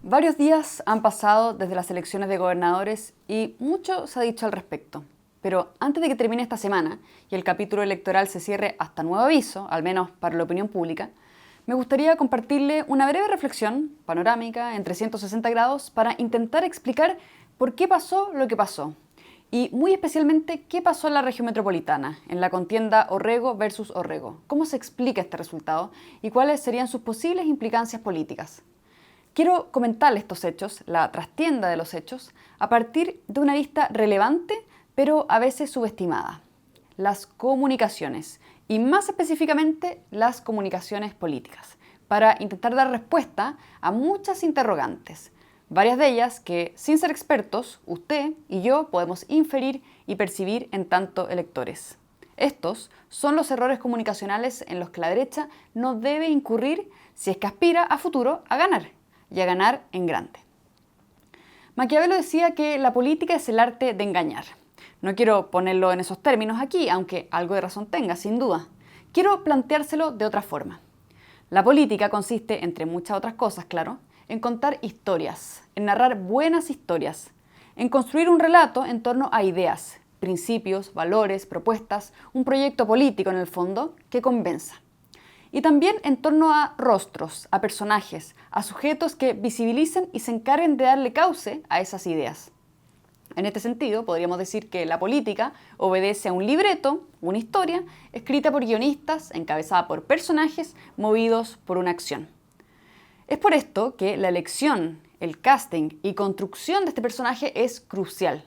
Varios días han pasado desde las elecciones de gobernadores y mucho se ha dicho al respecto. Pero antes de que termine esta semana y el capítulo electoral se cierre hasta nuevo aviso, al menos para la opinión pública, me gustaría compartirle una breve reflexión panorámica en 360 grados para intentar explicar por qué pasó lo que pasó y muy especialmente qué pasó en la región metropolitana, en la contienda Orrego versus Orrego, cómo se explica este resultado y cuáles serían sus posibles implicancias políticas. Quiero comentarles estos hechos, la trastienda de los hechos, a partir de una vista relevante, pero a veces subestimada. Las comunicaciones, y más específicamente las comunicaciones políticas, para intentar dar respuesta a muchas interrogantes, varias de ellas que, sin ser expertos, usted y yo podemos inferir y percibir en tanto electores. Estos son los errores comunicacionales en los que la derecha no debe incurrir si es que aspira a futuro a ganar. Y a ganar en grande. Maquiavelo decía que la política es el arte de engañar. No quiero ponerlo en esos términos aquí, aunque algo de razón tenga, sin duda. Quiero planteárselo de otra forma. La política consiste, entre muchas otras cosas, claro, en contar historias, en narrar buenas historias, en construir un relato en torno a ideas, principios, valores, propuestas, un proyecto político en el fondo que convenza. Y también en torno a rostros, a personajes, a sujetos que visibilicen y se encarguen de darle cauce a esas ideas. En este sentido, podríamos decir que la política obedece a un libreto, una historia, escrita por guionistas, encabezada por personajes, movidos por una acción. Es por esto que la elección, el casting y construcción de este personaje es crucial.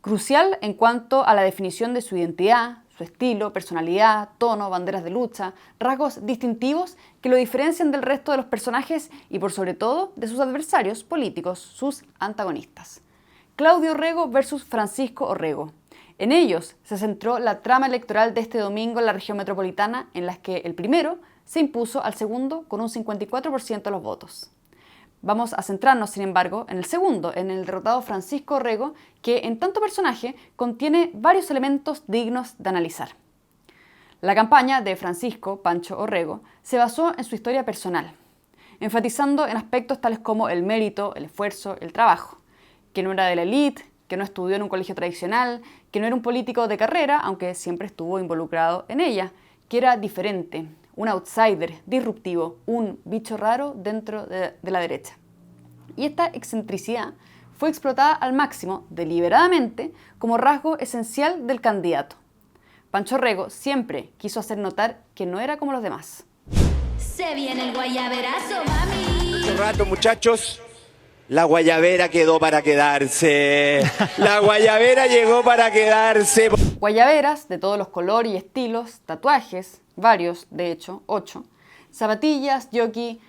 Crucial en cuanto a la definición de su identidad, su estilo, personalidad, tono, banderas de lucha, rasgos distintivos que lo diferencian del resto de los personajes y por sobre todo de sus adversarios políticos, sus antagonistas. Claudio Orrego versus Francisco Orrego. En ellos se centró la trama electoral de este domingo en la región metropolitana, en la que el primero se impuso al segundo con un 54% de los votos. Vamos a centrarnos, sin embargo, en el segundo, en el derrotado Francisco Orrego, que en tanto personaje contiene varios elementos dignos de analizar. La campaña de Francisco Pancho Orrego se basó en su historia personal, enfatizando en aspectos tales como el mérito, el esfuerzo, el trabajo, que no era de la élite, que no estudió en un colegio tradicional, que no era un político de carrera, aunque siempre estuvo involucrado en ella, que era diferente, un outsider, disruptivo, un bicho raro dentro de la derecha. Y esta excentricidad fue explotada al máximo, deliberadamente, como rasgo esencial del candidato. Pancho Orrego siempre quiso hacer notar que no era como los demás. Se viene el guayaberazo, mami. Hace rato, muchachos, la guayabera quedó para quedarse. La guayabera llegó para quedarse. Guayaberas de todos los colores y estilos, tatuajes, varios, de hecho, 8, zapatillas, jockey.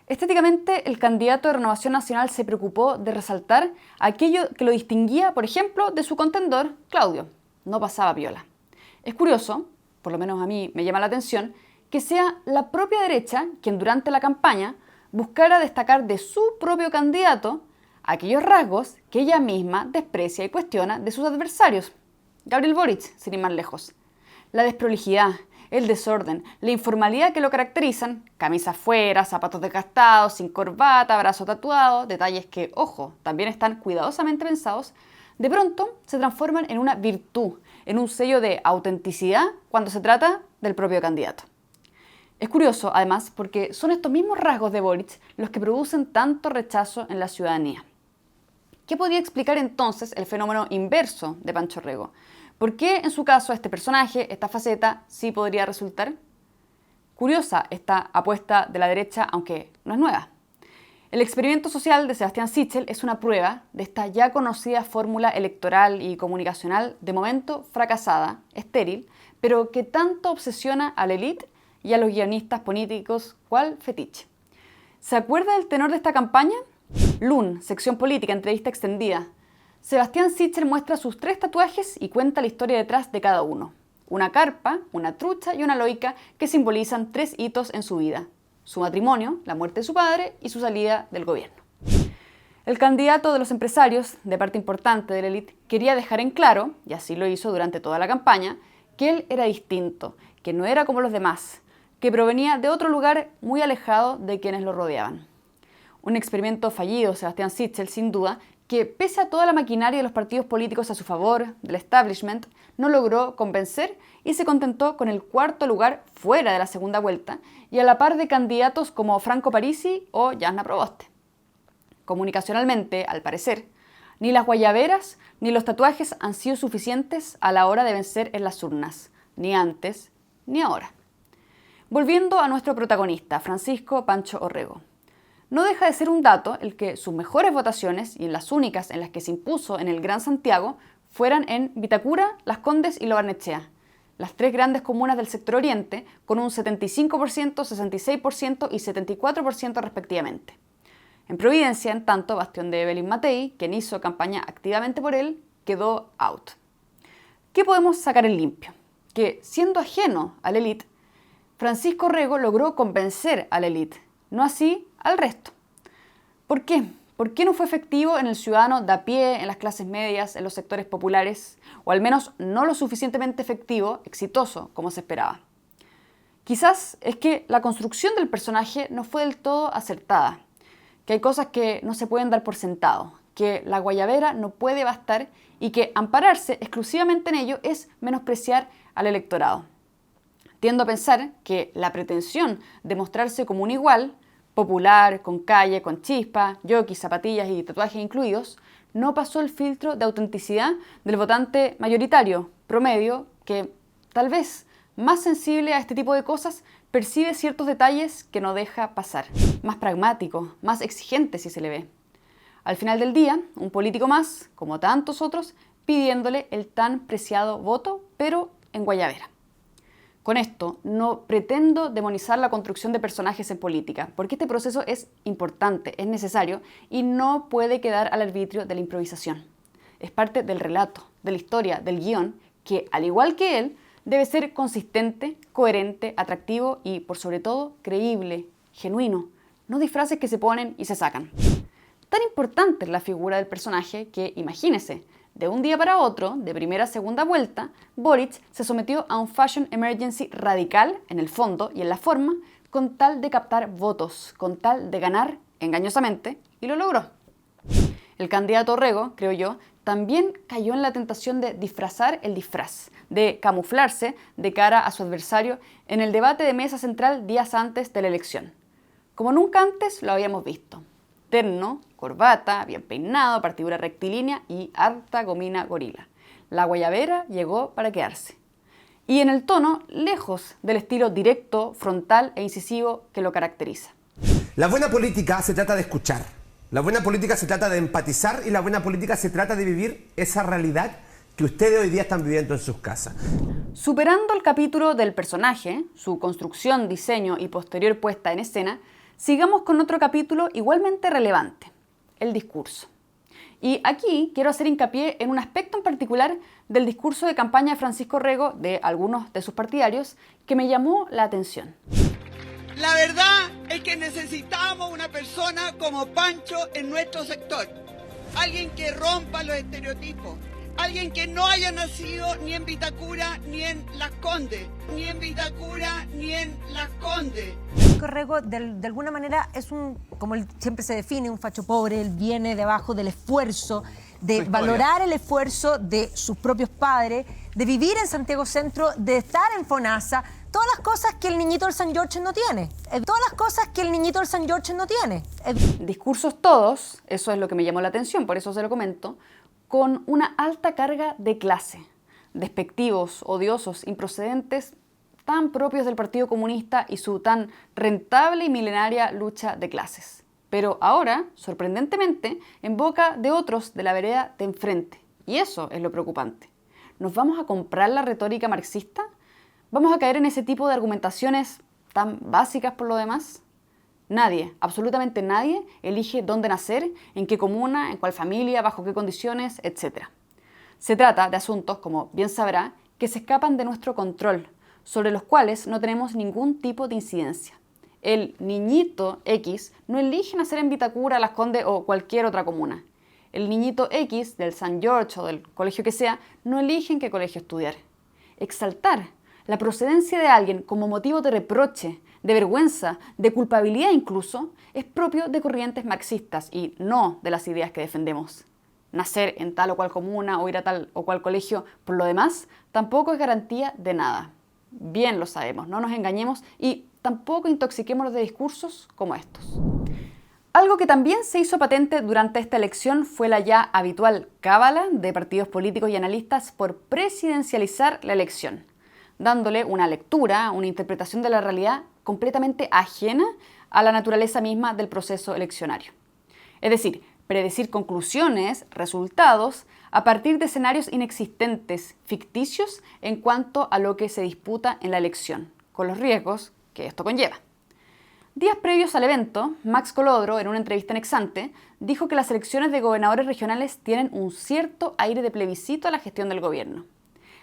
Estéticamente, el candidato de Renovación Nacional se preocupó de resaltar aquello que lo distinguía, por ejemplo, de su contendor, Claudio. No pasaba piola. Es curioso, por lo menos a mí me llama la atención, que sea la propia derecha quien durante la campaña buscara destacar de su propio candidato aquellos rasgos que ella misma desprecia y cuestiona de sus adversarios. Gabriel Boric, sin ir más lejos. La desprolijidad, el desorden, la informalidad que lo caracterizan, camisa afuera, zapatos desgastados, sin corbata, brazo tatuado, detalles que, ojo, también están cuidadosamente pensados, de pronto se transforman en una virtud, en un sello de autenticidad cuando se trata del propio candidato. Es curioso, además, porque son estos mismos rasgos de Boric los que producen tanto rechazo en la ciudadanía. ¿Qué podría explicar entonces el fenómeno inverso de Pancho Orrego? ¿Por qué en su caso este personaje, esta faceta, sí podría resultar? Curiosa esta apuesta de la derecha, aunque no es nueva. El experimento social de Sebastián Sichel es una prueba de esta ya conocida fórmula electoral y comunicacional, de momento fracasada, estéril, pero que tanto obsesiona a la élite y a los guionistas políticos cual fetiche. ¿Se acuerda del tenor de esta campaña? LUN, sección política, entrevista extendida. Sebastián Sichel muestra sus 3 tatuajes y cuenta la historia detrás de cada uno. Una carpa, una trucha y una loica que simbolizan 3 hitos en su vida. Su matrimonio, la muerte de su padre y su salida del gobierno. El candidato de los empresarios, de parte importante de la élite, quería dejar en claro, y así lo hizo durante toda la campaña, que él era distinto, que no era como los demás, que provenía de otro lugar muy alejado de quienes lo rodeaban. Un experimento fallido, Sebastián Sichel, sin duda, que pese a toda la maquinaria de los partidos políticos a su favor, del establishment, no logró convencer y se contentó con el cuarto lugar fuera de la segunda vuelta y a la par de candidatos como Franco Parisi o Jasna Proboste. Comunicacionalmente, al parecer, ni las guayaberas ni los tatuajes han sido suficientes a la hora de vencer en las urnas, ni antes ni ahora. Volviendo a nuestro protagonista, Francisco Pancho Orrego. No deja de ser un dato el que sus mejores votaciones, y en las únicas en las que se impuso en el Gran Santiago, fueran en Vitacura, Las Condes y Lo Barnechea, las tres grandes comunas del sector oriente, con un 75%, 66% y 74% respectivamente. En Providencia, en tanto, bastión de Evelyn Matei, quien hizo campaña activamente por él, quedó out. ¿Qué podemos sacar en limpio? Que, siendo ajeno a la élite, Francisco Orrego logró convencer a la élite, no así al resto. ¿Por qué? ¿Por qué no fue efectivo en el ciudadano de a pie, en las clases medias, en los sectores populares, o al menos no lo suficientemente efectivo, exitoso, como se esperaba? Quizás es que la construcción del personaje no fue del todo acertada, que hay cosas que no se pueden dar por sentado, que la guayabera no puede bastar y que ampararse exclusivamente en ello es menospreciar al electorado. Tiendo a pensar que la pretensión de mostrarse como un igual, popular, con calle, con chispa, jockey, zapatillas y tatuajes incluidos, no pasó el filtro de autenticidad del votante mayoritario, promedio, que tal vez más sensible a este tipo de cosas percibe ciertos detalles que no deja pasar. Más pragmático, más exigente si se le ve. Al final del día, un político más, como tantos otros, pidiéndole el tan preciado voto, pero en guayabera. Con esto, no pretendo demonizar la construcción de personajes en política, porque este proceso es importante, es necesario y no puede quedar al arbitrio de la improvisación. Es parte del relato, de la historia, del guión, que, al igual que él, debe ser consistente, coherente, atractivo y, por sobre todo, creíble, genuino, no disfraces que se ponen y se sacan. Tan importante es la figura del personaje que, imagínese, de un día para otro, de primera a segunda vuelta, Boric se sometió a un fashion emergency radical en el fondo y en la forma, con tal de captar votos, con tal de ganar engañosamente, y lo logró. El candidato Orrego, creo yo, también cayó en la tentación de disfrazar el disfraz, de camuflarse de cara a su adversario en el debate de mesa central días antes de la elección. Como nunca antes lo habíamos visto. Terno, corbata, bien peinado, partidura rectilínea y harta gomina gorila. La guayabera llegó para quedarse. Y en el tono, lejos del estilo directo, frontal e incisivo que lo caracteriza. La buena política se trata de escuchar. La buena política se trata de empatizar y la buena política se trata de vivir esa realidad que ustedes hoy día están viviendo en sus casas. Superando el capítulo del personaje, su construcción, diseño y posterior puesta en escena, sigamos con otro capítulo igualmente relevante, el discurso. Y aquí quiero hacer hincapié en un aspecto en particular del discurso de campaña de Francisco Orrego, de algunos de sus partidarios, que me llamó la atención. La verdad es que necesitamos una persona como Pancho en nuestro sector. Alguien que rompa los estereotipos. Alguien que no haya nacido ni en Vitacura ni en Las Condes. Ni en Vitacura ni en Las Condes. Orrego de alguna manera es como él siempre se define, un facho pobre. Él viene de abajo del esfuerzo, de valorar el esfuerzo de sus propios padres, de vivir en Santiago Centro, de estar en FONASA. Todas las cosas que el niñito del San George no tiene. Todas las cosas que el niñito del San George no tiene. Discursos todos, eso es lo que me llamó la atención, por eso se lo comento, con una alta carga de clase, despectivos, odiosos, improcedentes, tan propios del Partido Comunista y su tan rentable y milenaria lucha de clases. Pero ahora, sorprendentemente, en boca de otros de la vereda de enfrente. Y eso es lo preocupante. ¿Nos vamos a comprar la retórica marxista? ¿Vamos a caer en ese tipo de argumentaciones tan básicas por lo demás? Nadie, absolutamente nadie, elige dónde nacer, en qué comuna, en cuál familia, bajo qué condiciones, etc. Se trata de asuntos, como bien sabrá, que se escapan de nuestro control, sobre los cuales no tenemos ningún tipo de incidencia. El niñito X no elige nacer en Vitacura, Las Condes o cualquier otra comuna. El niñito X del San George o del colegio que sea no elige en qué colegio estudiar. Exaltar la procedencia de alguien como motivo de reproche, de vergüenza, de culpabilidad incluso, es propio de corrientes marxistas y no de las ideas que defendemos. Nacer en tal o cual comuna o ir a tal o cual colegio, por lo demás, tampoco es garantía de nada. Bien lo sabemos, no nos engañemos y tampoco intoxiquémonos de discursos como estos. Algo que también se hizo patente durante esta elección fue la ya habitual cábala de partidos políticos y analistas por presidencializar la elección, dándole una lectura, una interpretación de la realidad completamente ajena a la naturaleza misma del proceso eleccionario. Es decir, predecir conclusiones, resultados, a partir de escenarios inexistentes, ficticios en cuanto a lo que se disputa en la elección, con los riesgos que esto conlleva. Días previos al evento, Max Colodro, en una entrevista en Exante, dijo que las elecciones de gobernadores regionales tienen un cierto aire de plebiscito a la gestión del gobierno.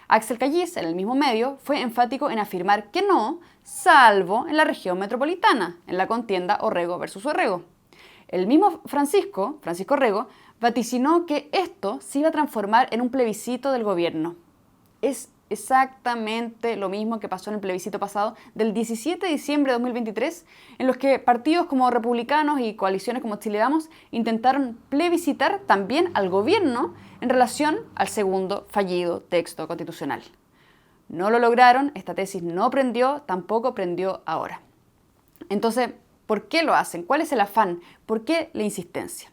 Axel Callis, en el mismo medio, fue enfático en afirmar que no, salvo en la región metropolitana, en la contienda Orrego versus Orrego. El mismo Francisco Orrego, vaticinó que esto se iba a transformar en un plebiscito del gobierno. Es exactamente lo mismo que pasó en el plebiscito pasado del 17 de diciembre de 2023, en los que partidos como republicanos y coaliciones como Chile Vamos intentaron plebiscitar también al gobierno en relación al segundo fallido texto constitucional. No lo lograron, esta tesis no prendió, tampoco prendió ahora. Entonces, ¿por qué lo hacen? ¿Cuál es el afán? ¿Por qué la insistencia?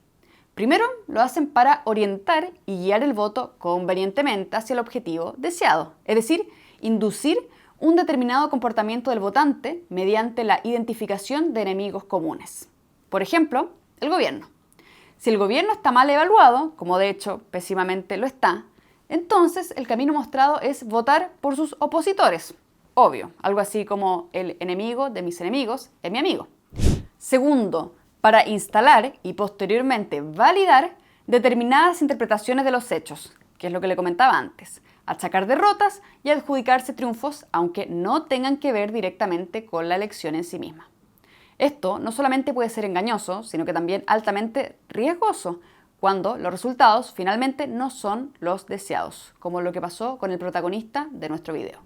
Primero, lo hacen para orientar y guiar el voto convenientemente hacia el objetivo deseado, es decir, inducir un determinado comportamiento del votante mediante la identificación de enemigos comunes. Por ejemplo, el gobierno. Si el gobierno está mal evaluado, como de hecho pésimamente lo está, entonces el camino mostrado es votar por sus opositores. Obvio, algo así como el enemigo de mis enemigos es mi amigo. Segundo, para instalar y posteriormente validar determinadas interpretaciones de los hechos, que es lo que le comentaba antes, achacar derrotas y adjudicarse triunfos, aunque no tengan que ver directamente con la elección en sí misma. Esto no solamente puede ser engañoso, sino que también altamente riesgoso, cuando los resultados finalmente no son los deseados, como lo que pasó con el protagonista de nuestro video.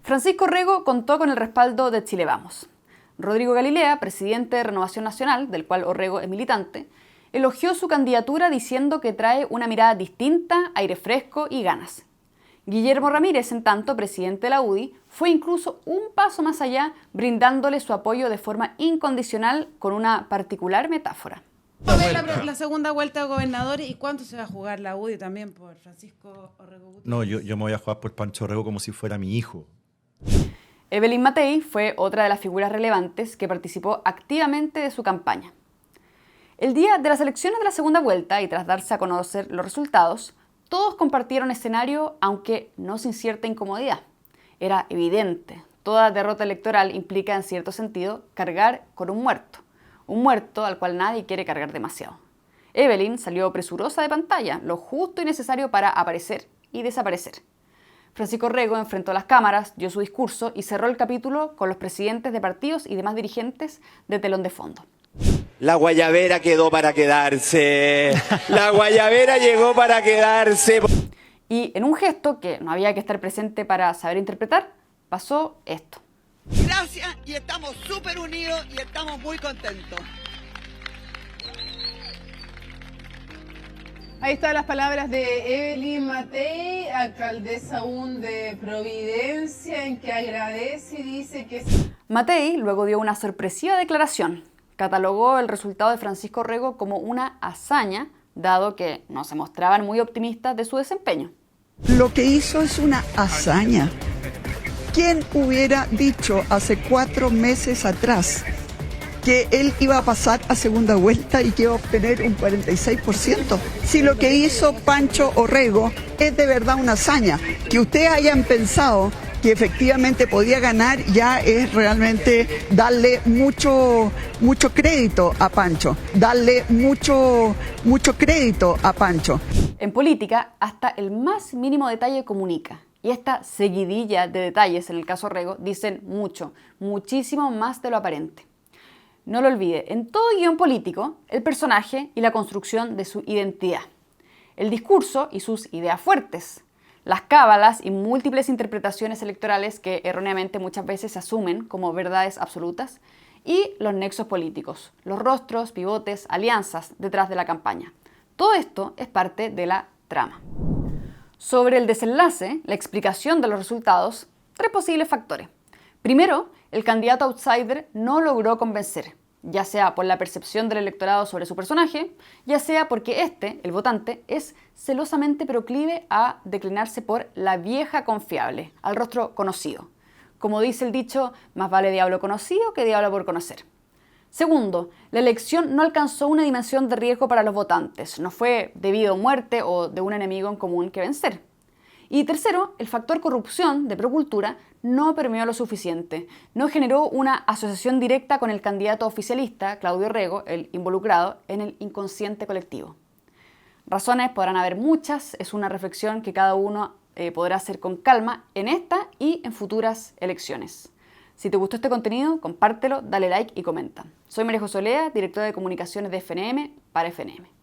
Francisco Orrego contó con el respaldo de Chile Vamos. Rodrigo Galilea, presidente de Renovación Nacional, del cual Orrego es militante, elogió su candidatura diciendo que trae una mirada distinta, aire fresco y ganas. Guillermo Ramírez, en tanto, presidente de la UDI, fue incluso un paso más allá, brindándole su apoyo de forma incondicional con una particular metáfora. ¿Cómo ve la segunda vuelta de gobernadores y cuánto se va a jugar la UDI también por Francisco Orrego Gutiérrez? No, yo me voy a jugar por Pancho Orrego como si fuera mi hijo. Evelyn Matei fue otra de las figuras relevantes que participó activamente de su campaña. El día de las elecciones de la segunda vuelta y tras darse a conocer los resultados, todos compartieron escenario, aunque no sin cierta incomodidad. Era evidente, toda derrota electoral implica en cierto sentido cargar con un muerto al cual nadie quiere cargar demasiado. Evelyn salió presurosa de pantalla, lo justo y necesario para aparecer y desaparecer. Francisco Orrego enfrentó las cámaras, dio su discurso y cerró el capítulo con los presidentes de partidos y demás dirigentes de telón de fondo. La guayabera quedó para quedarse. La guayabera llegó para quedarse. Y en un gesto que no había que estar presente para saber interpretar, pasó esto. Gracias y estamos súper unidos y estamos muy contentos. Ahí están las palabras de Evelyn Matei, alcaldesa aún de Providencia, en que agradece y dice que... Matei luego dio una sorpresiva declaración. Catalogó el resultado de Francisco Orrego como una hazaña, dado que no se mostraban muy optimistas de su desempeño. Lo que hizo es una hazaña. ¿Quién hubiera dicho hace 4 meses atrás que él iba a pasar a segunda vuelta y que iba a obtener un 46%? Si lo que hizo Pancho Orrego es de verdad una hazaña, que ustedes hayan pensado que efectivamente podía ganar ya es realmente darle mucho crédito a Pancho, darle mucho crédito a Pancho. En política, hasta el más mínimo detalle comunica. Y esta seguidilla de detalles, en el caso Orrego, dicen mucho, muchísimo más de lo aparente. No lo olvide, en todo guión político, el personaje y la construcción de su identidad. El discurso y sus ideas fuertes. las cábalas y múltiples interpretaciones electorales que erróneamente muchas veces se asumen como verdades absolutas, y los nexos políticos, los rostros, pivotes, alianzas detrás de la campaña. Todo esto es parte de la trama. Sobre el desenlace, la explicación de los resultados, 3 posibles factores. Primero, el candidato outsider no logró convencer, ya sea por la percepción del electorado sobre su personaje, ya sea porque este, el votante, es celosamente proclive a declinarse por la vieja confiable, al rostro conocido. Como dice el dicho, más vale diablo conocido que diablo por conocer. Segundo, la elección no alcanzó una dimensión de riesgo para los votantes, no fue debido a muerte o de un enemigo en común que vencer. Y tercero, el factor corrupción de Procultura no permeó lo suficiente, no generó una asociación directa con el candidato oficialista, Claudio Rego, el involucrado en el inconsciente colectivo. Razones podrán haber muchas, es una reflexión que cada uno podrá hacer con calma en esta y en futuras elecciones. Si te gustó este contenido, compártelo, dale like y comenta. Soy María José Olea, directora de comunicaciones de FNM para FNM.